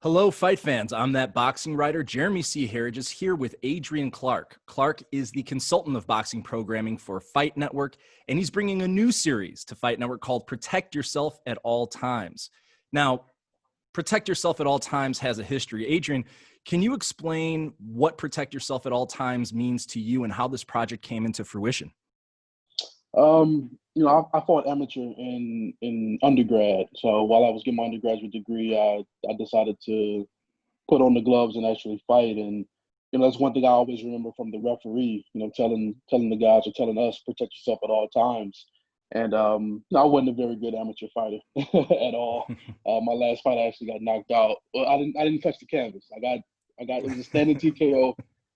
Hello, fight fans. I'm that boxing writer, Jeremy C. Herriges, here with Adrian Clark. Clark is the consultant of boxing programming for Fight Network, and he's bringing a new series to Fight Network called Protect Yourself at All Times. Now, Protect Yourself at All Times has a history. Adrian, can you explain what Protect Yourself at All Times means to you and how this project came into fruition? I fought amateur in undergrad. So while I was getting my undergraduate degree, I decided to put on the gloves and actually fight. And that's one thing I always remember from the referee. Telling the guys or telling us protect yourself at all times. And I wasn't a very good amateur fighter at all. My last fight, I actually got knocked out. Well, I didn't touch the canvas. It was a standing TKO,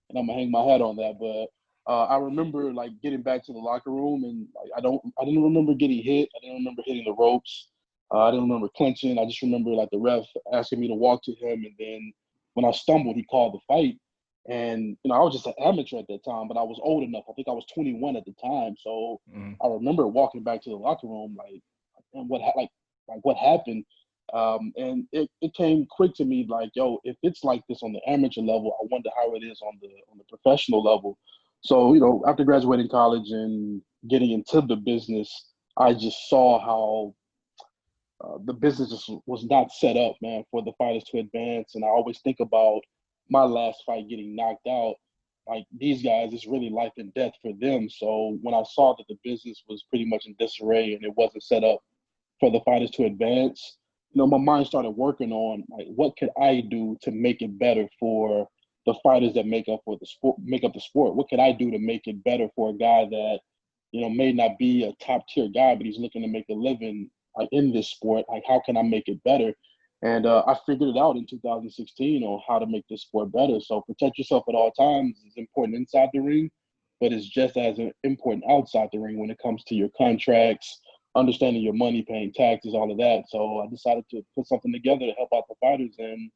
and I'm gonna hang my hat on that. But I remember like getting back to the locker room, and like, I didn't remember getting hit. I didn't remember hitting the ropes. I didn't remember clinching. I just remember like the ref asking me to walk to him, and then when I stumbled, he called the fight. And I was just an amateur at that time, but I was old enough. I think I was 21 at the time. So I remember walking back to the locker room, like, and what happened. And it came quick to me, like, yo, if it's like this on the amateur level, I wonder how it is on the professional level. So, after graduating college and getting into the business, I just saw how the business just was not set up, man, for the fighters to advance. And I always think about my last fight getting knocked out. Like, these guys, it's really life and death for them. So when I saw that the business was pretty much in disarray and it wasn't set up for the fighters to advance, my mind started working on, like, what could I do to make it better for the fighters that make up the sport? What could I do to make it better for a guy that, may not be a top tier guy, but he's looking to make a living in this sport? Like, how can I make it better? And I figured it out in 2016 on how to make this sport better. So protect yourself at all times is important inside the ring, but it's just as important outside the ring when it comes to your contracts, understanding your money, paying taxes, all of that. So I decided to put something together to help out the fighters, and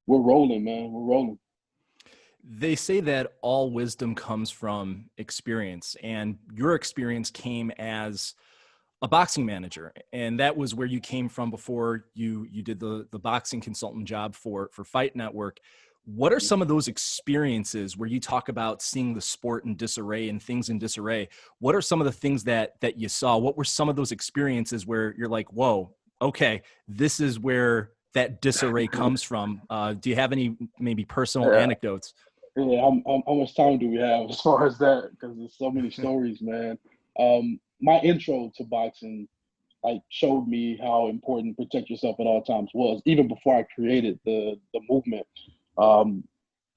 we're rolling, man. We're rolling. They say that all wisdom comes from experience, and your experience came as a boxing manager, and that was where you came from before you did the boxing consultant job for Fight Network. What are some of those experiences where you talk about seeing the sport in disarray and things in disarray? What are some of the things that you saw? What were some of those experiences where you're like, whoa, okay, this is where that disarray comes from? Do you have any maybe personal anecdotes? Yeah, how much time do we have as far as that? Because there's so many stories, man. My intro to boxing showed me how important protect yourself at all times was, even before I created the movement. Um,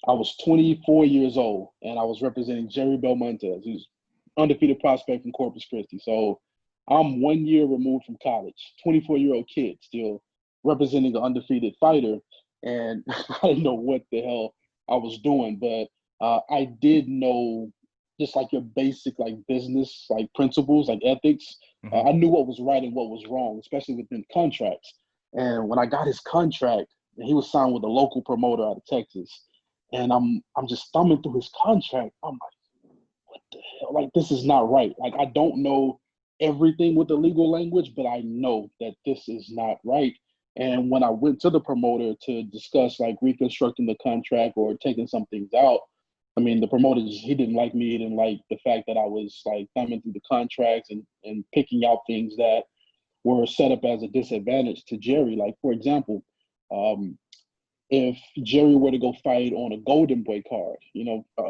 I was 24 years old, and I was representing Jerry Belmontes, who's undefeated prospect from Corpus Christi. So I'm 1 year removed from college, 24-year-old kid still representing an undefeated fighter, and I didn't know what the hell I was doing, but I did know just like your basic business principles, ethics. I knew what was right and what was wrong, especially within contracts. And when I got his contract, and he was signed with a local promoter out of Texas, and I'm just thumbing through his contract. I'm like, what the hell? Like, this is not right. Like, I don't know everything with the legal language, but I know that this is not right. And when I went to the promoter to discuss reconstructing the contract or taking some things out, I mean, the promoter, he didn't like me. He didn't like the fact that I was thumbing through the contracts and picking out things that were set up as a disadvantage to Jerry. Like, for example, if Jerry were to go fight on a Golden Boy card,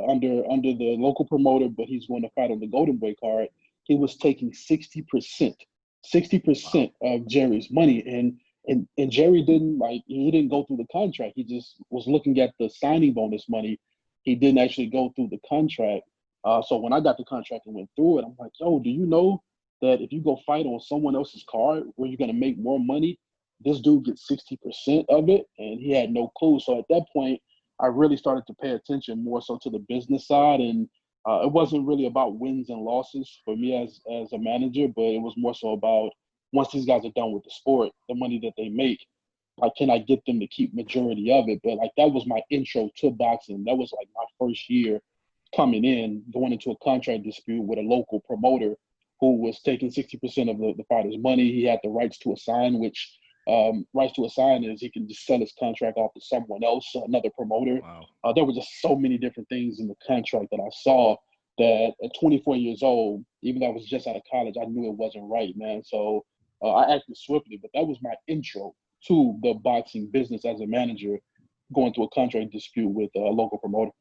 under the local promoter, but he's going to fight on the Golden Boy card, he was taking 60% of Jerry's money. And Jerry he didn't go through the contract. He just was looking at the signing bonus money. He didn't actually go through the contract. So when I got the contract and went through it, I'm like, yo, do you know that if you go fight on someone else's card where you're going to make more money, this dude gets 60% of it? And he had no clue. So at that point, I really started to pay attention more so to the business side. And it wasn't really about wins and losses for me as a manager, but it was more so about, once these guys are done with the sport, the money that they make, can I get them to keep majority of it? But that was my intro to boxing. That was my first year coming in, going into a contract dispute with a local promoter who was taking 60% of the fighter's money. He had the rights to a sign, which rights to assign is he can just sell his contract off to someone else, another promoter. Wow. There were just so many different things in the contract that I saw that at 24 years old, even though I was just out of college, I knew it wasn't right, man. So I acted swiftly, but that was my intro to the boxing business as a manager, going through a contract dispute with a local promoter.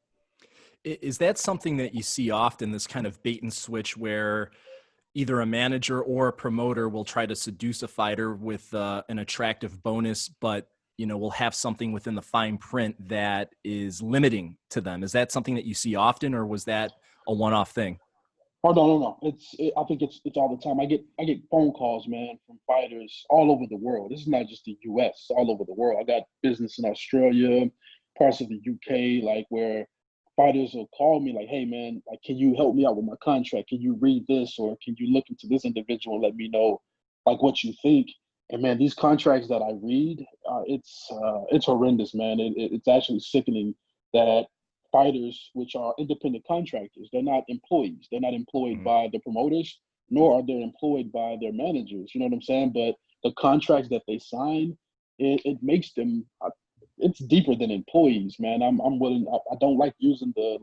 Is that something that you see often, this kind of bait and switch where either a manager or a promoter will try to seduce a fighter with an attractive bonus, but will have something within the fine print that is limiting to them? Is that something that you see often, or was that a one-off thing? Oh no. I think it's all the time. I get phone calls, man, from fighters all over the world. This is not just the U.S. All over the world. I got business in Australia, parts of the U.K., like where fighters will call me like, "Hey, man, like, can you help me out with my contract? Can you read this, or can you look into this individual and let me know like what you think?" And man, these contracts that I read, it's horrendous, man. It's actually sickening that fighters, which are independent contractors, they're not employees. They're not employed Mhm. by the promoters, nor are they employed by their managers. You know what I'm saying? But the contracts that they sign, it makes them. It's deeper than employees, man. I'm willing. I don't like using the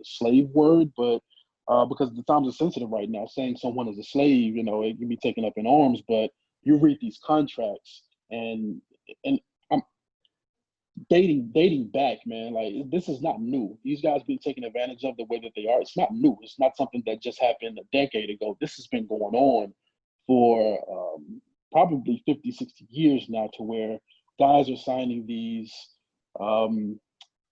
slave word, but because the times are sensitive right now, saying someone is a slave, it can be taken up in arms. But you read these contracts, and I'm dating back, man. Like, this is not new. These guys being taken advantage of the way that they are. It's not new. It's not something that just happened a decade ago. This has been going on for probably 50, 60 years now, to where guys are signing um,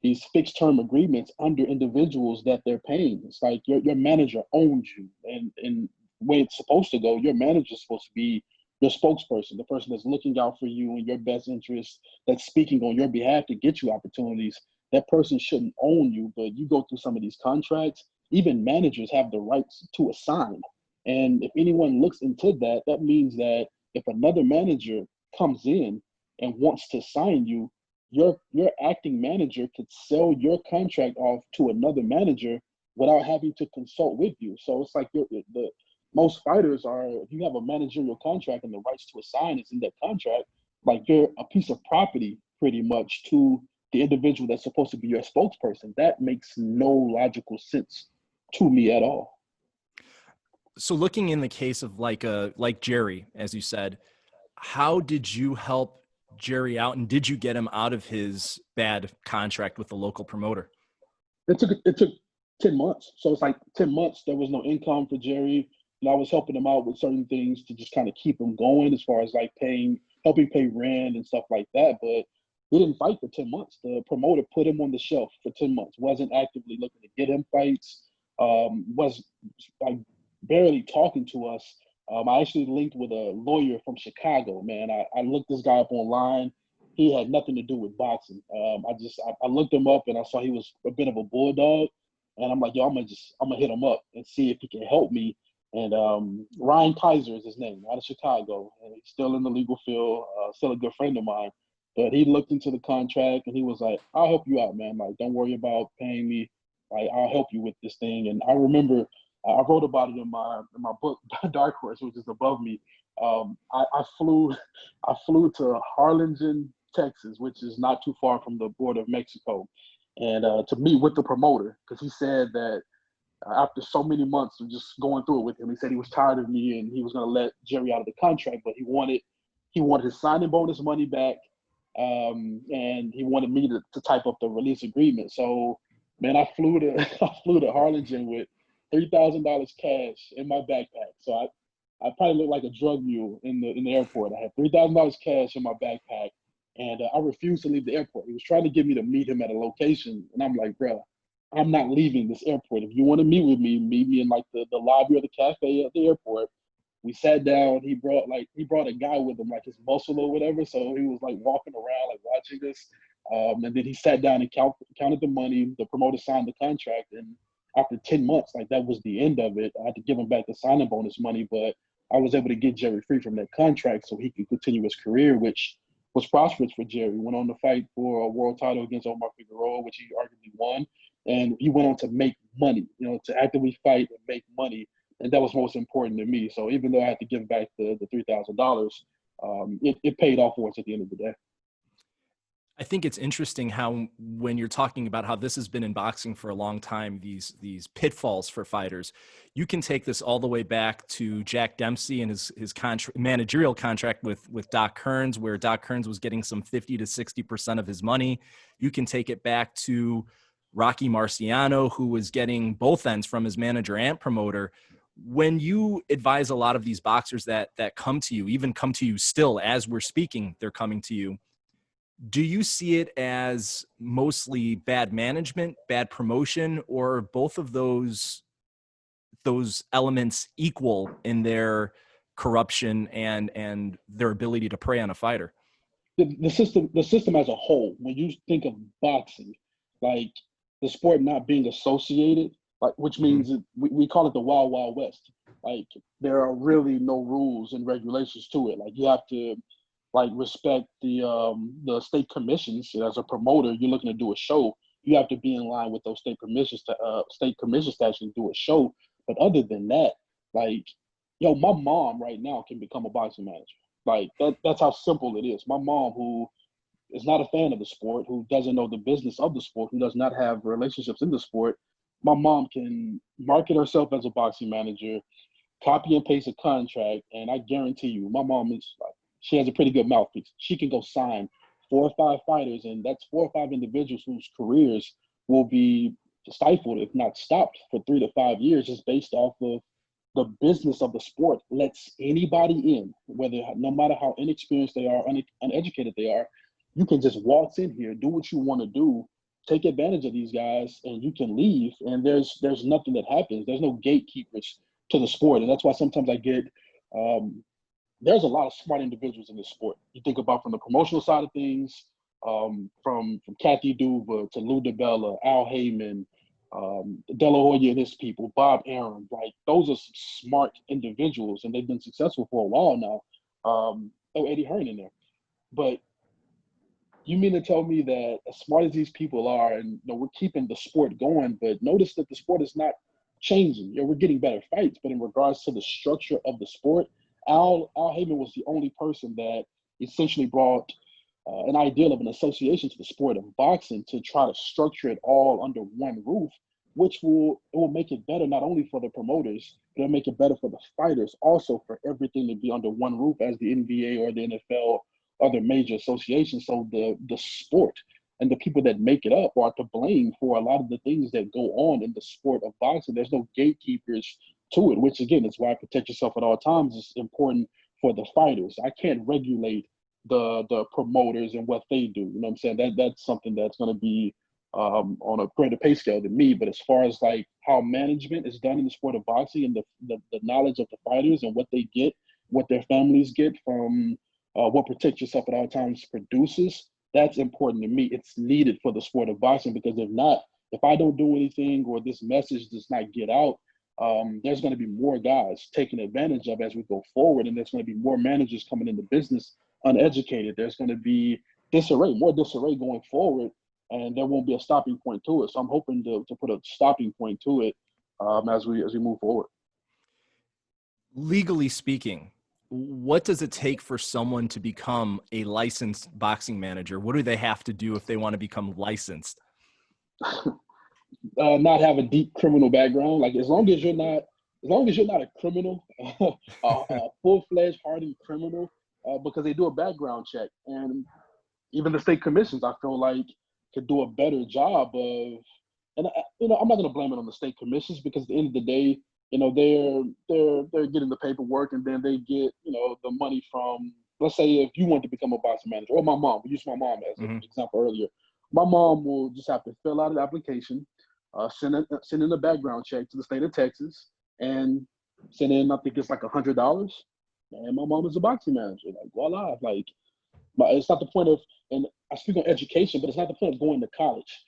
these fixed term agreements under individuals that they're paying. It's like your manager owns you, and the way it's supposed to go, your manager is supposed to be your spokesperson, the person that's looking out for you and your best interest, that's speaking on your behalf to get you opportunities. That person shouldn't own you, but you go through some of these contracts. Even managers have the rights to assign, and if anyone looks into that, that means that if another manager comes in and wants to sign you, your acting manager could sell your contract off to another manager without having to consult with you. So it's like the most fighters are, if you have a managerial contract and the rights to assign is in that contract, like you're a piece of property pretty much to the individual that's supposed to be your spokesperson. That makes no logical sense to me at all. So looking in the case of like Jerry, as you said, how did you help Jerry out, and did you get him out of his bad contract with the local promoter? It took 10 months. So it's like 10 months there was no income for Jerry. And I was helping him out with certain things to just kind of keep him going, as far as like helping pay rent and stuff like that. But he didn't fight for 10 months. The promoter put him on the shelf for 10 months, wasn't actively looking to get him fights, was like barely talking to us. I actually linked with a lawyer from Chicago, man. I looked this guy up online. He had nothing to do with boxing. I looked him up and I saw he was a bit of a bulldog. And I'm like, yo, I'm gonna hit him up and see if he can help me. And Ryan Kaiser is his name, out of Chicago, and he's still in the legal field, still a good friend of mine. But he looked into the contract and he was like, "I'll help you out, man. Like, don't worry about paying me. Like, I'll help you with this thing." And I remember I wrote about it in my book, Dark Horse, which is above me. I flew I flew to Harlingen, Texas, which is not too far from the border of Mexico, and to meet with the promoter, because he said that after so many months of just going through it with him, he said he was tired of me and he was going to let Jerry out of the contract, but he wanted his signing bonus money back, and he wanted me to type up the release agreement. So, man, I flew to I flew to Harlingen with $3,000 cash in my backpack. So I probably looked like a drug mule in the airport. I had $3,000 cash in my backpack, and I refused to leave the airport. He was trying to get me to meet him at a location, and I'm like, bro, I'm not leaving this airport. If you want to meet with me, meet me in like the lobby or the cafe at the airport. We sat down. He brought a guy with him, like his muscle or whatever. So he was like walking around, like watching us. And then he sat down and counted the money. The promoter signed the contract, and after 10 months, like, that was the end of it. I had to give him back the signing bonus money, but I was able to get Jerry free from that contract so he could continue his career, which was prosperous for Jerry. He went on to fight for a world title against Omar Figueroa, which he arguably won. And he went on to make money, to actively fight and make money. And that was most important to me. So even though I had to give back the $3,000, it paid off for us at the end of the day. I think it's interesting how, when you're talking about how this has been in boxing for a long time, these pitfalls for fighters, you can take this all the way back to Jack Dempsey and his managerial contract with Doc Kearns, where Doc Kearns was getting some 50 to 60% of his money. You can take it back to Rocky Marciano, who was getting both ends from his manager and promoter. When you advise a lot of these boxers that come to you, even come to you still as we're speaking, they're coming to you, do you see it as mostly bad management, bad promotion, or both of those elements equal in their corruption and their ability to prey on a fighter? The system as a whole, when you think of boxing, like the sport not being associated, like, which means we call it the wild, wild west. Like, there are really no rules and regulations to it. Like, you have to respect the state commissions. As a promoter, you're looking to do a show, you have to be in line with those state commissions to actually do a show. But other than that, like, my mom right now can become a boxing manager. Like, that's how simple it is. My mom, who is not a fan of the sport, who doesn't know the business of the sport, who does not have relationships in the sport, my mom can market herself as a boxing manager, copy and paste a contract, and I guarantee you, my mom is like, she has a pretty good mouthpiece. She can go sign 4 or 5 fighters, and that's 4 or 5 individuals whose careers will be stifled, if not stopped, for 3 to 5 years, just based off of the business of the sport. Lets anybody in, no matter how inexperienced they are, uneducated they are. You can just waltz in here, do what you want to do, take advantage of these guys, and you can leave. And there's nothing that happens. There's no gatekeepers to the sport, and that's why sometimes I get. There's a lot of smart individuals in this sport. You think about, from the promotional side of things, from Kathy Duva to Lou DiBella, Al Heyman, De La Hoya and his people, Bob Arum. Like, those are some smart individuals, and they've been successful for a while now. Eddie Hearn in there. But you mean to tell me that, as smart as these people are, and we're keeping the sport going, but notice that the sport is not changing. We're getting better fights, but in regards to the structure of the sport, Al Heyman was the only person that essentially brought an ideal of an association to the sport of boxing, to try to structure it all under one roof, which will make it better not only for the promoters, but it'll make it better for the fighters, also for everything to be under one roof, as the NBA or the NFL, other major associations. So the sport and the people that make it up are to blame for a lot of the things that go on in the sport of boxing. There's no gatekeepers to it, which again is why protect yourself at all times is important for the fighters. I can't regulate the promoters and what they do. You know what I'm saying? That's something that's going to be on a greater pay scale than me. But as far as like how management is done in the sport of boxing, and the knowledge of the fighters and what they get, what their families get from what Protect Yourself at All Times produces, that's important to me. It's needed for the sport of boxing, because if I don't do anything, or this message does not get out, there's going to be more guys taken advantage of as we go forward, and there's going to be more managers coming into business uneducated. There's going to be more disarray going forward, and there won't be a stopping point to it. So I'm hoping to put a stopping point to it as we move forward. Legally speaking, what does it take for someone to become a licensed boxing manager? What do they have to do if they want to become licensed? Not have a deep criminal background. Like, as long as you're not a criminal, a full-fledged hardened criminal, because they do a background check, and even the state commissions, I feel like, could do a better job of. And I'm not going to blame it on the state commissions, because at the end of the day, they're getting the paperwork, and then they get the money from. Let's say if you want to become a boxing manager, or my mom, we used my mom as an example earlier. My mom will just have to fill out an application, send in a background check to the state of Texas, and send in, I think it's like $100, and my mom is a boxing manager. Like, voila! Like, it's not the point of, and I speak on education, but it's not the point of going to college.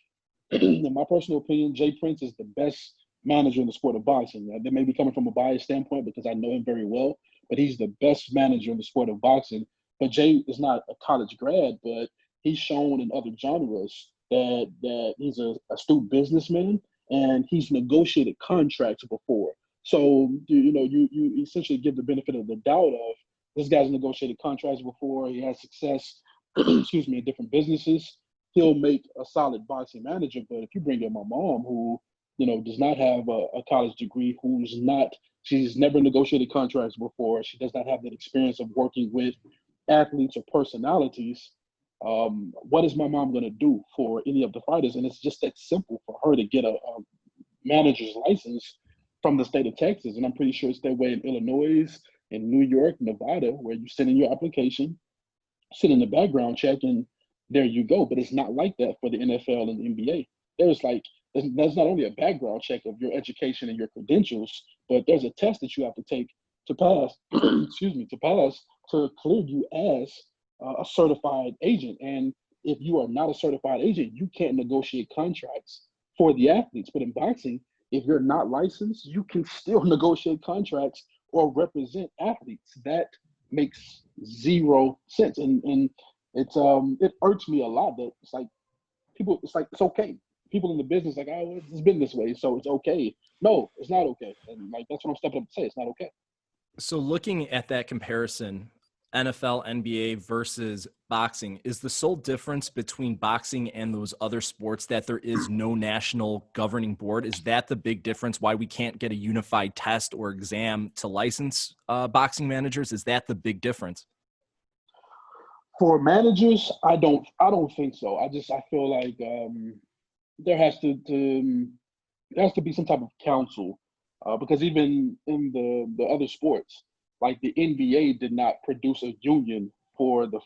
In my personal opinion, Jay Prince is the best manager in the sport of boxing. They may be coming from a biased standpoint, because I know him very well, but he's the best manager in the sport of boxing. But Jay is not a college grad, but he's shown in other genres that he's an astute businessman, and he's negotiated contracts before. So you essentially give the benefit of the doubt of This guy's negotiated contracts before. He has success, excuse me, in different businesses. He'll make a solid boxing manager. But if you bring in my mom, who does not have a college degree, she's never negotiated contracts before. She does not have that experience of working with athletes or personalities. What is my mom going to do for any of the fighters? And it's just that simple for her to get a manager's license from the state of Texas. And I'm pretty sure it's that way in Illinois, in New York, Nevada, where you send in your application, send in the background check, and there you go. But it's not like that for the NFL and the NBA. There's not only a background check of your education and your credentials, but there's a test that you have to take to pass, to clear you as a certified agent. And if you are not a certified agent, you can't negotiate contracts for the athletes. But in boxing, if you're not licensed, you can still negotiate contracts or represent athletes. That makes zero sense. And it irks me a lot that it's okay. People in the business it's been this way, so it's okay. No, it's not okay. And that's what I'm stepping up to say. It's not okay. So looking at that comparison, NFL, NBA versus boxing, is the sole difference between boxing and those other sports that there is no national governing board? Is that the big difference why we can't get a unified test or exam to license boxing managers? Is that the big difference? For managers, I don't think so. I feel like there has to be some type of council, because even in the other sports, like the NBA did not produce a union for the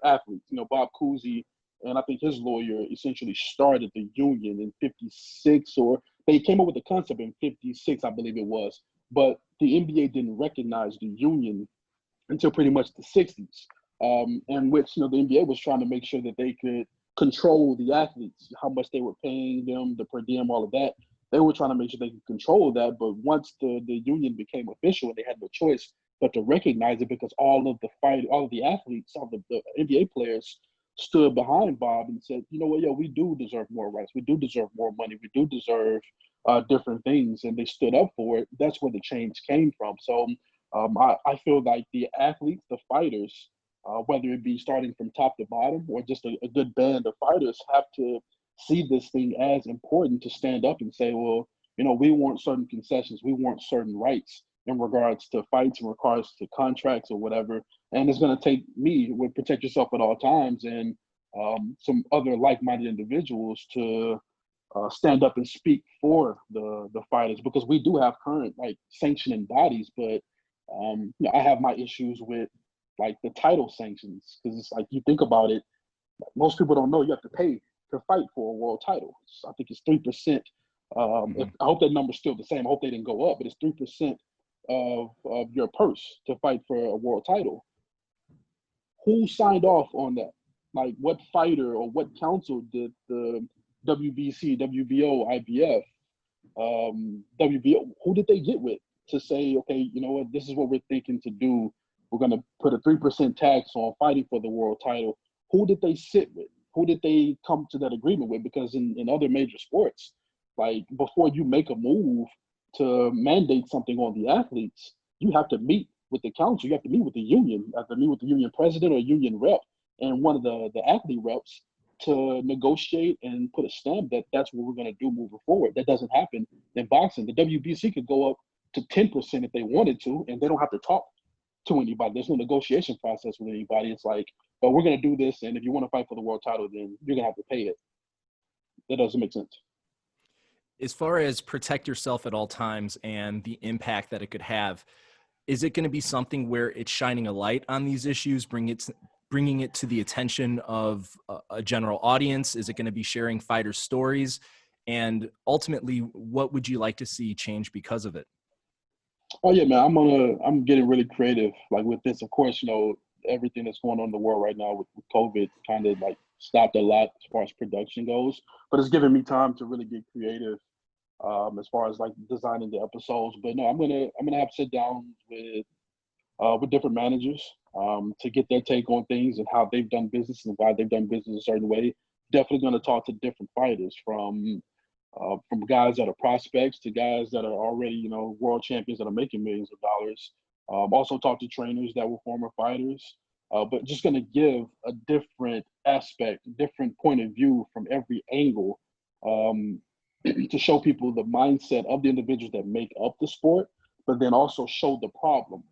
athletes. Bob Cousy and I think his lawyer essentially started the union in '56, or they came up with the concept in '56, I believe it was. But the NBA didn't recognize the union until pretty much the '60s, in which the NBA was trying to make sure that they could control the athletes, how much they were paying them, the per diem, all of that. They were trying to make sure they could control that. But once the union became official, they had no choice but to recognize it, because all of the athletes, all of the NBA players stood behind Bob and said, you know what, we do deserve more rights. We do deserve more money. We do deserve different things. And they stood up for it. That's where the change came from. So I feel like the athletes, the fighters, whether it be starting from top to bottom or just a good band of fighters, have to see this thing as important to stand up and say, well, we want certain concessions, we want certain rights in regards to fights, in regards to contracts or whatever. And it's going to take me with Protect Yourself at All Times and some other like-minded individuals to stand up and speak for the fighters, because we do have current sanctioning bodies, but I have my issues with the title sanctions, because it's you think about it, most people don't know you have to pay to fight for a world title. I think it's 3%. I hope that number's still the same. I hope they didn't go up, but it's 3% of your purse to fight for a world title. Who signed off on that? What fighter or what council did the WBC, WBO, IBF, WBO, who did they get with to say, okay, you know what, this is what we're thinking to do. We're going to put a 3% tax on fighting for the world title. Who did they sit with? Who did they come to that agreement with? Because in other major sports, before you make a move to mandate something on the athletes, you have to meet with the council. You have to meet with the union. You have to meet with the union president or union rep and one of the athlete reps to negotiate and put a stamp that that's what we're going to do moving forward. That doesn't happen in boxing. The WBC could go up to 10% if they wanted to, and they don't have to talk to anybody. There's no negotiation process with anybody. It's well, we're going to do this, and if you want to fight for the world title, then you're going to have to pay it. That doesn't make sense. As far as Protect Yourself at All Times and the impact that it could have, is it going to be something where it's shining a light on these issues, bringing it to the attention of a general audience? Is it going to be sharing fighters' stories? And ultimately, what would you like to see change because of it? Oh yeah, man, I'm getting really creative with this. Of course, everything that's going on in the world right now with COVID kind of stopped a lot as far as production goes, but it's giving me time to really get creative as far as designing the episodes. But no, I'm gonna have to sit down with different managers to get their take on things and how they've done business and why they've done business a certain way. Definitely going to talk to different fighters from guys that are prospects to guys that are already world champions that are making millions of dollars. Also talked to trainers that were former fighters, but just going to give a different aspect, different point of view from every angle, um, to show people the mindset of the individuals that make up the sport, but then also show the problem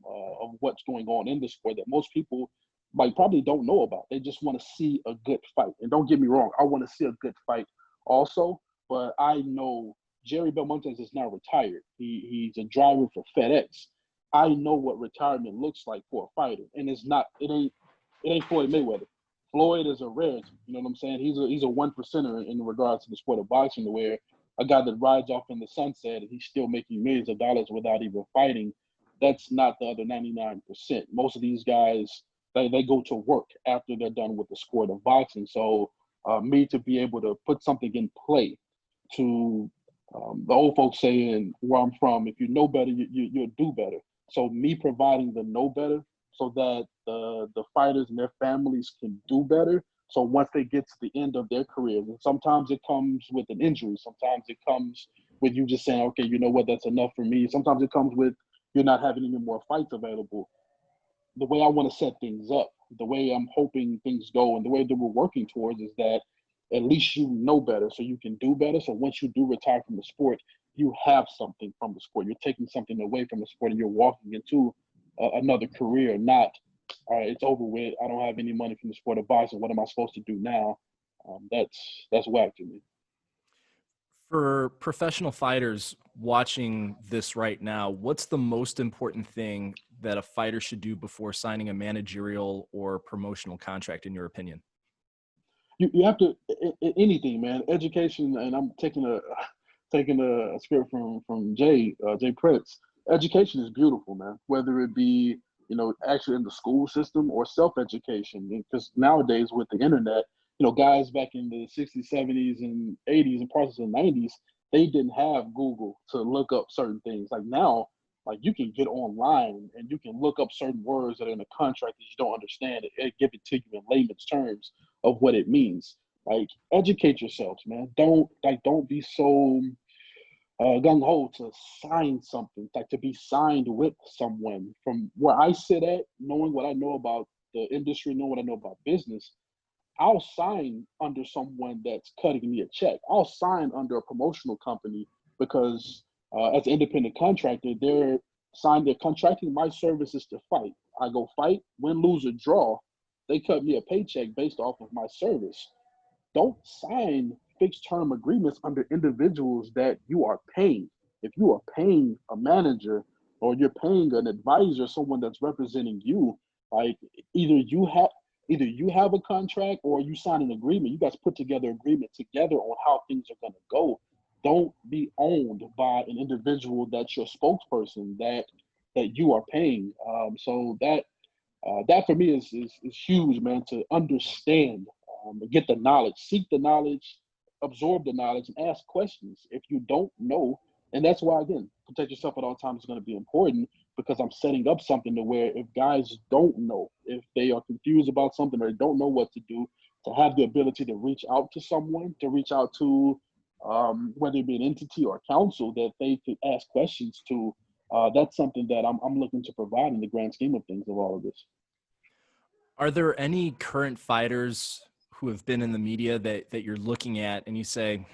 of what's going on in the sport that most people like probably don't know about. They just want to see a good fight. And don't get me wrong, I want to see a good fight also, but I know Jerry Belmontes is now retired. He's a driver for FedEx. I know what retirement looks like for a fighter, and it ain't Floyd Mayweather. Floyd is a rarity. You know what I'm saying? He's a one percenter in regards to the sport of boxing, where a guy that rides off in the sunset and he's still making millions of dollars without even fighting. That's not the other 99%. Most of these guys, they go to work after they're done with the sport of boxing. So me to be able to put something in play to the old folks saying where I'm from, if you know better, you'll do better. So me providing the know better so that the fighters and their families can do better. So once they get to the end of their careers, and sometimes it comes with an injury, sometimes it comes with you just saying, okay, you know what, that's enough for me. Sometimes it comes with you're not having any more fights available. The way I want to set things up, the way I'm hoping things go, and the way that we're working towards is that at least you know better so you can do better. So once you do retire from the sport, you have something from the sport. You're taking something away from the sport and you're walking into another career, not, all right, it's over with. I don't have any money from the sport of boxing. What am I supposed to do now? That's whack to me. For professional fighters watching this right now, what's the most important thing that a fighter should do before signing a managerial or promotional contract, in your opinion? You have to anything, man. Education, and I'm taking a script from Jay Prince. Education is beautiful, man. Whether it be actually in the school system or self education, because nowadays with the internet, guys back in the 60s, 70s, and 80s, and parts of the 90s, they didn't have Google to look up certain things. Like now, like you can get online and you can look up certain words that are in a contract that you don't understand and give it to you in layman's terms of what it means. Like educate yourselves, man. Don't be so gung ho to sign something, like to be signed with someone. From where I sit at, knowing what I know about the industry, knowing what I know about business, I'll sign under someone that's cutting me a check. I'll sign under a promotional company because as an independent contractor, they're contracting my services to fight. I go fight, win, lose, or draw. They cut me a paycheck based off of my service. Don't sign fixed term agreements under individuals that you are paying. If you are paying a manager or you're paying an advisor, someone that's representing you, like either you have either you have a contract or you sign an agreement. You guys put together agreement together on how things are going to go. Don't be owned by an individual that's your spokesperson that you are paying. So that for me is huge, man. To understand, get the knowledge, seek the knowledge, absorb the knowledge, and ask questions if you don't know. And that's why, again, protect yourself at all times is going to be important because I'm setting up something to where if guys don't know, if they are confused about something or they don't know what to do, to have the ability to reach out to someone, to reach out to whether it be an entity or council that they could ask questions to. That's something that I'm looking to provide in the grand scheme of things of all of this. Are there any current fighters who have been in the media that you're looking at and you say,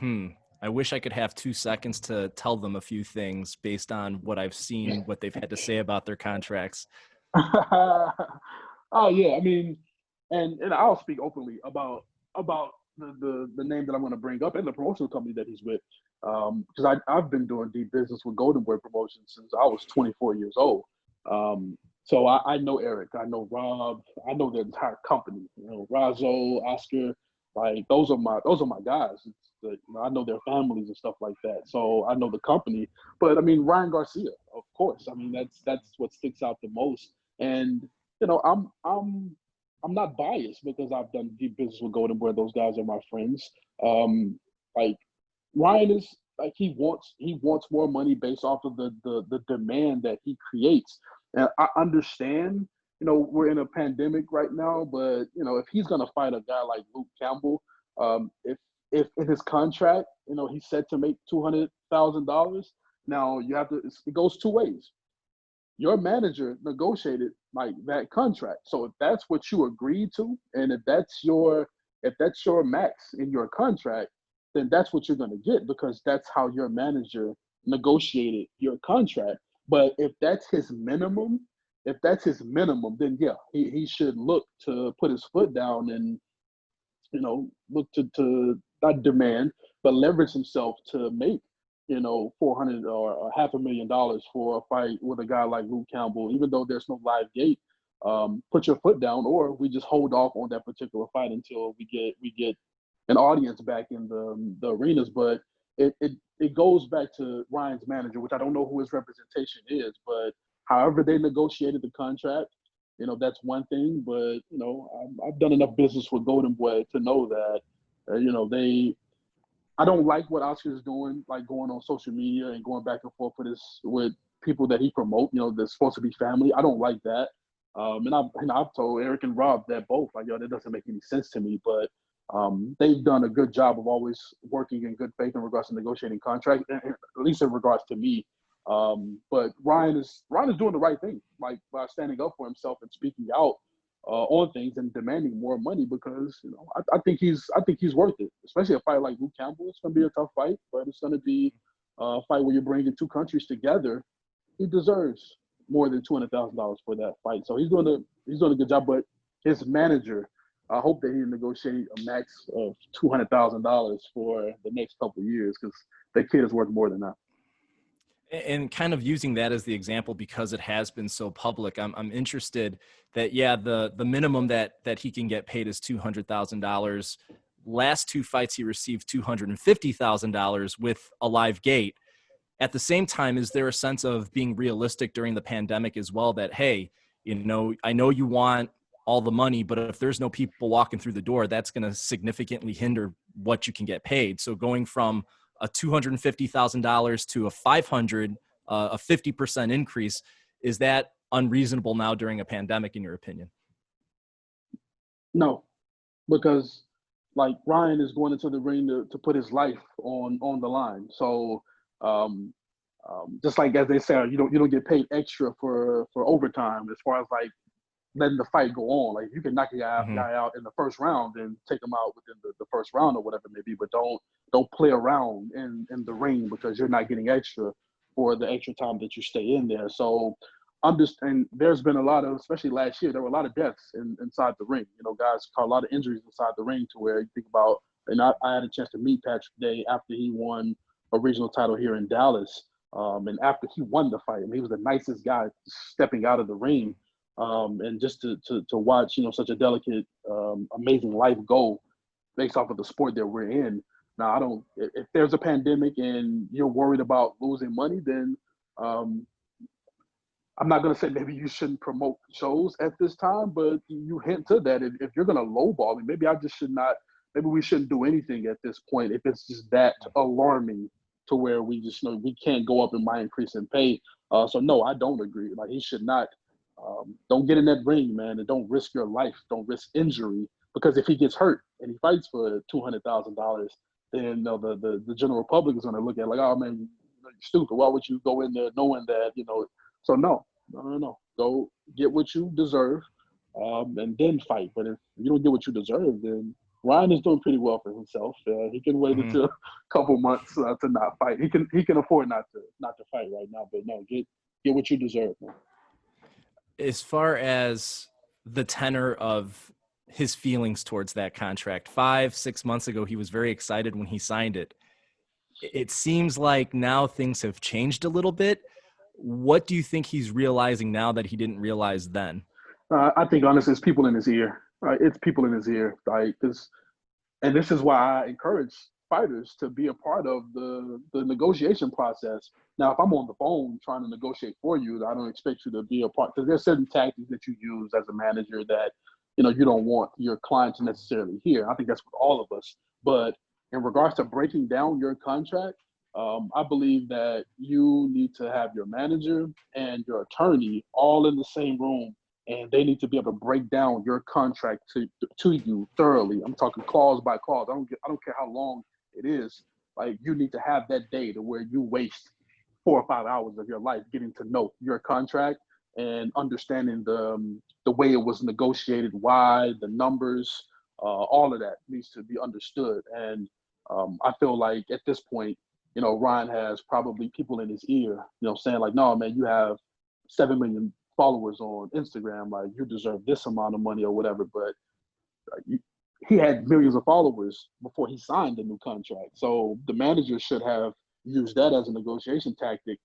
I wish I could have 2 seconds to tell them a few things based on what I've seen, what they've had to say about their contracts? Oh yeah, I mean, and I'll speak openly about the name that I'm going to bring up and the promotional company that he's with, because I've been doing deep business with Golden Boy Promotions since I was 24 years old. So I know Eric, I know Rob, I know the entire company. Razo, Oscar, like those are my guys. I know their families and stuff like that. So I know the company. But I mean Ryan Garcia, of course. I mean that's what sticks out the most. And I'm not biased because I've done deep business with Golden Boy. Those guys are my friends. Like Ryan is like he wants more money based off of the demand that he creates. And I understand, we're in a pandemic right now, but if he's gonna fight a guy like Luke Campbell, if in his contract, he's set to make $200,000. Now you have to. It goes two ways. your manager negotiated like that contract. So if that's what you agreed to, and if that's your max in your contract, then that's what you're going to get because that's how your manager negotiated your contract. But if that's his minimum, then yeah, he should look to put his foot down and look to not demand, but leverage himself to make 400 or $500,000 for a fight with a guy like Luke Campbell, even though there's no live gate. Put your foot down, or we just hold off on that particular fight until we get an audience back in the arenas. But it goes back to Ryan's manager, which I don't know who his representation is, but however they negotiated the contract, that's one thing. But I've done enough business with Golden Boy to know that I don't like what Oscar is doing, like going on social media and going back and forth with people that he promote, that's supposed to be family. I don't like that. And I've told Eric and Rob that both, like, that doesn't make any sense to me. But they've done a good job of always working in good faith in regards to negotiating contracts, at least in regards to me. But Ryan is doing the right thing, like by standing up for himself and speaking out on things and demanding more money because I think he's worth it, especially a fight like Luke Campbell. It's going to be a tough fight, but it's going to be a fight where you're bringing two countries together. He deserves more than $200,000 for that fight, so he's doing a good job. But his manager, I hope that he negotiate a max of $200,000 for the next couple of years because that kid is worth more than that. And kind of using that as the example because it has been so public, I'm interested that, yeah, the minimum that he can get paid is $200,000. Last two fights, he received $250,000 with a live gate. At the same time, is there a sense of being realistic during the pandemic as well that, hey, I know you want all the money, but if there's no people walking through the door, that's going to significantly hinder what you can get paid. So going from a $250,000 to a $500,000, a 50% increase, is that unreasonable now during a pandemic, in your opinion? No, because like Ryan is going into the ring to put his life on the line. So just like as they say, you don't get paid extra for overtime as far as like letting the fight go on. Like you can knock a guy out in the first round and take him out within the first round or whatever it may be, but don't play around in the ring because you're not getting extra for the extra time that you stay in there. So and there's been a lot of, especially last year, there were a lot of deaths inside the ring. Guys caught a lot of injuries inside the ring to where you think about, and I had a chance to meet Patrick Day after he won a regional title here in Dallas. And after he won the fight, he was the nicest guy stepping out of the ring. And just to watch, such a delicate, amazing life go based off of the sport that we're in. Now, if there's a pandemic and you're worried about losing money, then I'm not going to say maybe you shouldn't promote shows at this time, but you hint to that. If you're going to lowball me, maybe we shouldn't do anything at this point if it's just that alarming to where we just we can't go up in my increase in pay. So no, I don't agree. Like he should not. Don't get in that ring, man, and don't risk your life. Don't risk injury because if he gets hurt and he fights for $200,000, then the general public is going to look at it like, oh man, you're stupid. Why would you go in there knowing that So no. Go get what you deserve, and then fight. But if you don't get what you deserve, then Ryan is doing pretty well for himself. He can wait until a couple months to not fight. He can afford not to fight right now. But no, get what you deserve, man. As far as the tenor of his feelings towards that contract, 5-6 months ago, he was very excited when he signed it. It seems like now things have changed a little bit. What do you think he's realizing now that he didn't realize then? I think honestly, it's people in his ear. It's people in his ear. And this is why I encourage fighters to be a part of the negotiation process. Now, if I'm on the phone trying to negotiate for you, I don't expect you to be a part, because there's certain tactics that you use as a manager that you don't want your client to necessarily hear. I think that's with all of us. But in regards to breaking down your contract, I believe that you need to have your manager and your attorney all in the same room, and they need to be able to break down your contract to you thoroughly. I'm talking clause by clause. I don't care how long it is. Like, you need to have that day to where you waste 4 or 5 hours of your life getting to know your contract and understanding the way it was negotiated, why, the numbers, all of that needs to be understood. And I feel like at this point, Ryan has probably people in his ear, saying like, no, man, you have 7 million followers on Instagram, like you deserve this amount of money or whatever. But he had millions of followers before he signed the new contract. So the manager should have used that as a negotiation tactic,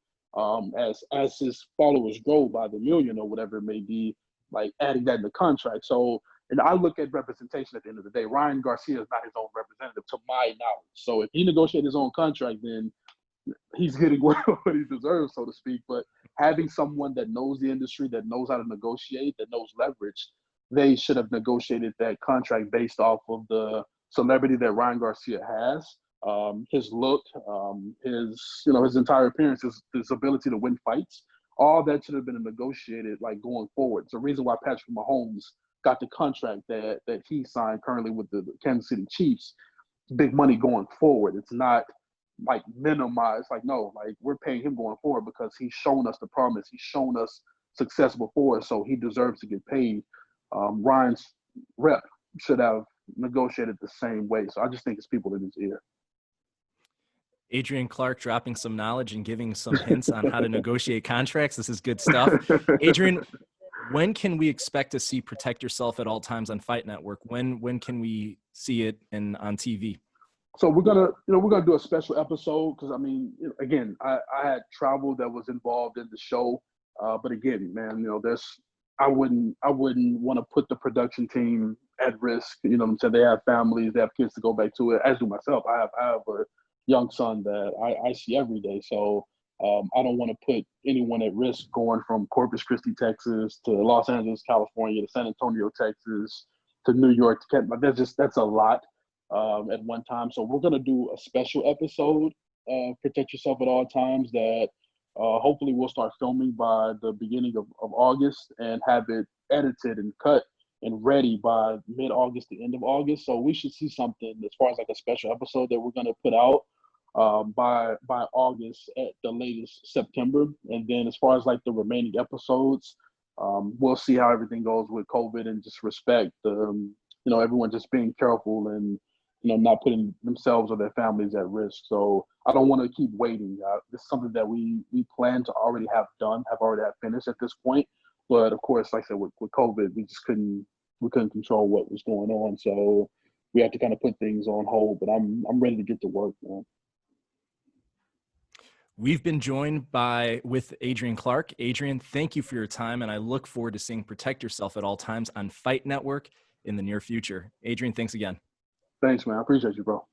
as his followers grow by the million or whatever it may be, like adding that in the contract. So, and I look at representation at the end of the day. Ryan Garcia is not his own representative, to my knowledge. So if he negotiated his own contract, then he's getting what he deserves, so to speak. But having someone that knows the industry, that knows how to negotiate, that knows leverage, they should have negotiated that contract based off of the celebrity that Ryan Garcia has, his look, his entire appearance, his ability to win fights. All that should have been negotiated like going forward. It's the reason why Patrick Mahomes got the contract that he signed currently with the Kansas City Chiefs. Big money going forward. It's not like minimized. Like, no, like we're paying him going forward because he's shown us the promise. He's shown us success before, so he deserves to get paid. Ryan's rep should have negotiated the same way. So I just think it's people in his ear. Adrian Clark dropping some knowledge and giving some hints on how to negotiate contracts. This is good stuff. Adrian, when can we expect to see Protect Yourself at All Times on Fight Network? When can we see it on TV? So we're gonna do a special episode because again, I had travel that was involved in the show, but again, man, I wouldn't want to put the production team at risk. You know what I'm saying? They have families, they have kids to go back to it, as do myself. I have a young son that I see every day, so I don't want to put anyone at risk going from Corpus Christi, Texas, to Los Angeles, California, to San Antonio, Texas, to New York. That's a lot at one time. So we're gonna do a special episode, Protect Yourself at All Times, that hopefully we'll start filming by the beginning of August and have it edited and cut and ready by mid-August, the end of August. So we should see something as far as like a special episode that we're gonna put out by August, at the latest September. And then as far as like the remaining episodes, we'll see how everything goes with COVID and just respect everyone just being careful and not putting themselves or their families at risk. So I don't want to keep waiting. This is something that we plan to already have done, have already have finished at this point. But of course, like I said, with COVID, we couldn't control what was going on. So we have to kind of put things on hold. But I'm ready to get to work, man. We've been joined with Adrian Clark. Adrian, thank you for your time, and I look forward to seeing Protect Yourself at All Times on Fight Network in the near future. Adrian, thanks again. Thanks, man. I appreciate you, bro.